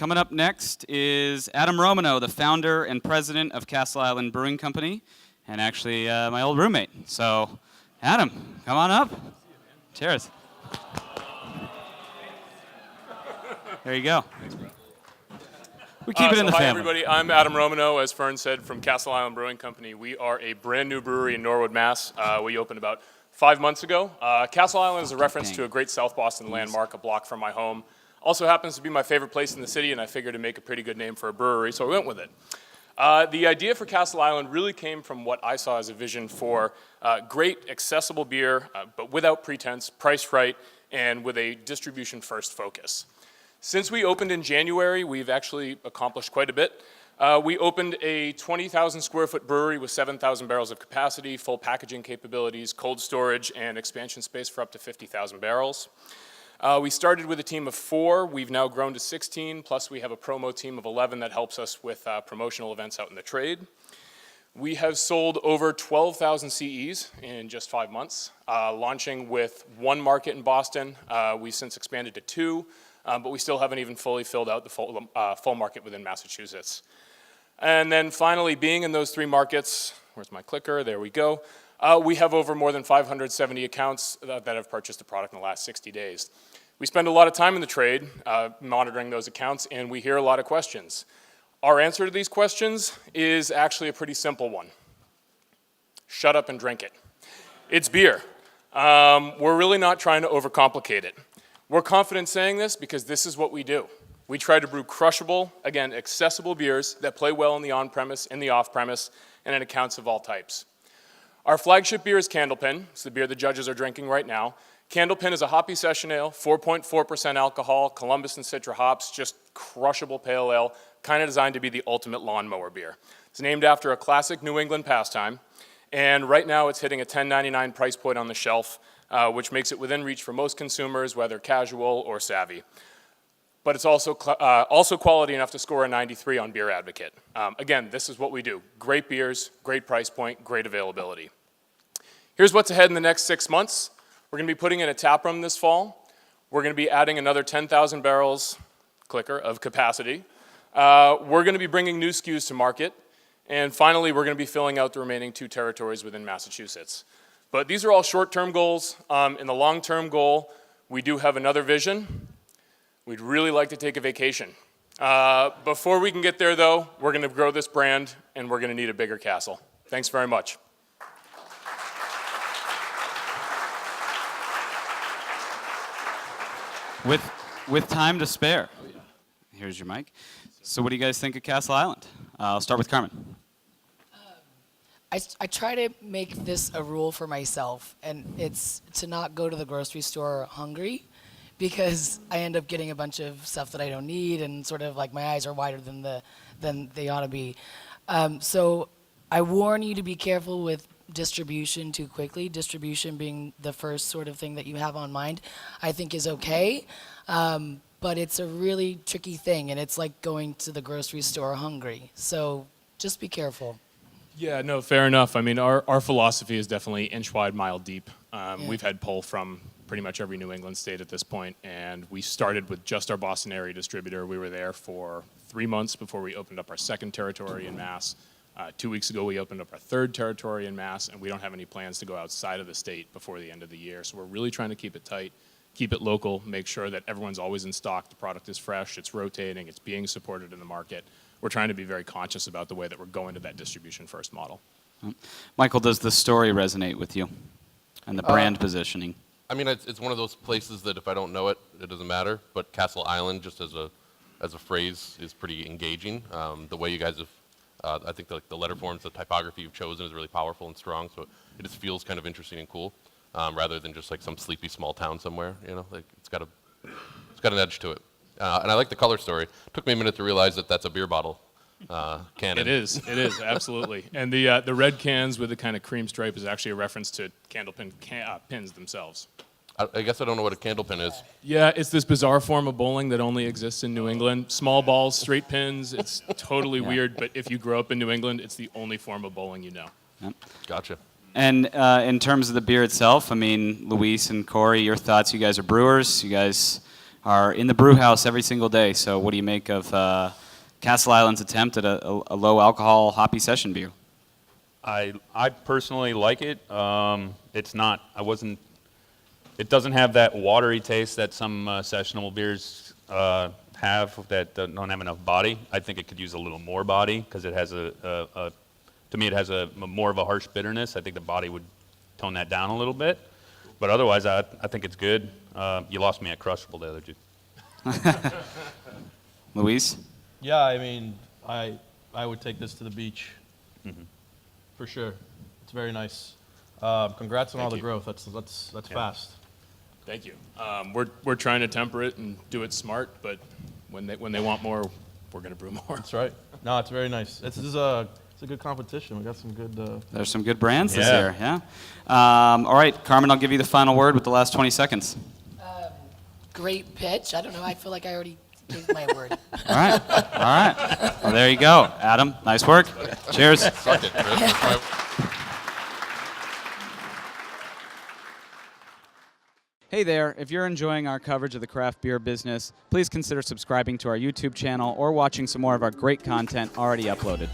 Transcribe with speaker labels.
Speaker 1: Coming up next is Adam Romano, the founder and president of Castle Island Brewing Company, and actually my old roommate. So, Adam, come on up. Cheers. There you go.
Speaker 2: Thanks, bro.
Speaker 1: We keep it in the
Speaker 2: hi,
Speaker 1: family.
Speaker 2: everybody. I'm Adam Romano, as Fern said, from Castle Island Brewing Company. We are a brand new brewery in Norwood, Mass. We opened about 5 months ago. Castle Island is a reference to a great South Boston landmark, a block from my home. Also happens to be my favorite place in the city, and I figured to make a pretty good name for a brewery, so I went with it. The idea for Castle Island really came from what I saw as a vision for great, accessible beer, but without pretense, priced right, and with a distribution-first focus. Since we opened in January, we've actually accomplished quite a bit. We opened a 20,000 square foot brewery with 7,000 barrels of capacity, full packaging capabilities, cold storage, and expansion space for up to 50,000 barrels. We started with a team of 4. We've now grown to 16, plus we have a promo team of 11 that helps us with promotional events out in the trade. We have sold over 12,000 CEs in just 5 months, launching with 1 market in Boston. We've since expanded to 2. But we still haven't even fully filled out the full market within Massachusetts. And then finally, being in those 3 markets, where's my clicker? There we go. We have over more than 570 accounts that have purchased the product in the last 60 days. We spend a lot of time in the trade monitoring those accounts, and we hear a lot of questions. Our answer to these questions is actually a pretty simple one. Shut up and drink it. It's beer. We're really not trying to overcomplicate it. We're confident saying this because this is what we do. We try to brew crushable, again, accessible beers that play well in the on-premise, in the off-premise, and in accounts of all types. Our flagship beer is Candlepin. It's the beer the judges are drinking right now. Candlepin is a hoppy session ale, 4.4% alcohol, Columbus and Citra hops, just crushable pale ale, kind of designed to be the ultimate lawnmower beer. It's named after a classic New England pastime, and right now it's hitting a $10.99 price point on the shelf, which makes it within reach for most consumers, whether casual or savvy. But it's also quality enough to score a 93 on Beer Advocate. Again, this is what we do. Great beers, great price point, great availability. Here's what's ahead in the next 6 months. We're going to be putting in a tap room this fall. We're going to be adding another 10,000 barrels, clicker, of capacity. We're going to be bringing new SKUs to market. And finally, we're going to be filling out the remaining 2 territories within Massachusetts. But these are all short-term goals. In the long-term goal, we do have another vision. We'd really like to take a vacation. Before we can get there, though, we're going to grow this brand, and we're going to need a bigger castle. Thanks very much.
Speaker 1: With time to spare. Here's your mic. So what do you guys think of Castle Island? I'll start with Carmen.
Speaker 3: I try to make this a rule for myself, and it's to not go to the grocery store hungry, because I end up getting a bunch of stuff that I don't need, and sort of like my eyes are wider than they ought to be. So I warn you to be careful with distribution too quickly. Distribution being the first sort of thing that you have on mind, I think is okay, but it's a really tricky thing, and it's like going to the grocery store hungry. So just be careful.
Speaker 2: Yeah, no, fair enough. I mean, our philosophy is definitely inch wide, mile deep. We've had pull from pretty much every New England state at this point, and we started with just our Boston area distributor. We were there for 3 months before we opened up our 2nd territory in Mass. 2 weeks ago, we opened up our 3rd territory in Mass, and we don't have any plans to go outside of the state before the end of the year. So we're really trying to keep it tight, keep it local, make sure that everyone's always in stock, the product is fresh, it's rotating, it's being supported in the market. We're trying to be very conscious about the way that we're going to that distribution-first model.
Speaker 1: Michael, does the story resonate with you and the brand positioning?
Speaker 4: I mean, it's one of those places that if I don't know it, it doesn't matter. But Castle Island, just as a phrase, is pretty engaging. The way you guys have, I think the letter forms, the typography you've chosen is really powerful and strong. So it just feels kind of interesting and cool, rather than just like some sleepy small town somewhere. You know, like it's got an edge to it. And I like the color story. It took me a minute to realize that that's a beer bottle cannon.
Speaker 2: It is, absolutely. And the red cans with the kind of cream stripe is actually a reference to Candlepin pins themselves.
Speaker 4: I guess I don't know what a Candlepin is.
Speaker 2: Yeah, it's this bizarre form of bowling that only exists in New England. Small balls, straight pins. It's totally weird, but if you grow up in New England, it's the only form of bowling you know.
Speaker 1: Yep.
Speaker 4: Gotcha.
Speaker 1: And in terms of the beer itself, I mean, Luis and Corey, your thoughts? You guys are brewers. You guys are in the brew house every single day. So what do you make of Castle Island's attempt at a low alcohol hoppy session beer?
Speaker 5: I personally like it. It's not. It doesn't have that watery taste that some sessionable beers have that don't have enough body. I think it could use a little more body because it has to me it has a more of a harsh bitterness. I think the body would tone that down a little bit. But otherwise, I think it's good. You lost me at Crushable the other two.
Speaker 1: Luis?
Speaker 6: Yeah, I mean, I would take this to the beach. For sure. It's very nice. Congrats on all the growth. That's fast.
Speaker 2: Thank you. We're trying to temper it and do it smart, but when they want more, we're going to brew more.
Speaker 6: That's right. No, it's very nice. It's a good competition. We got some good.
Speaker 1: There's some good brands this year, yeah. All right, Carmen, I'll give you the final word with the last 20 seconds.
Speaker 3: Great pitch. I don't know. I feel like I already gave my word.
Speaker 1: All right, all right. Well, there you go. Adam, nice work. Cheers.
Speaker 4: Suck it, Chris. That's my-
Speaker 1: Hey there, if you're enjoying our coverage of the craft beer business, please consider subscribing to our YouTube channel or watching some more of our great content already uploaded.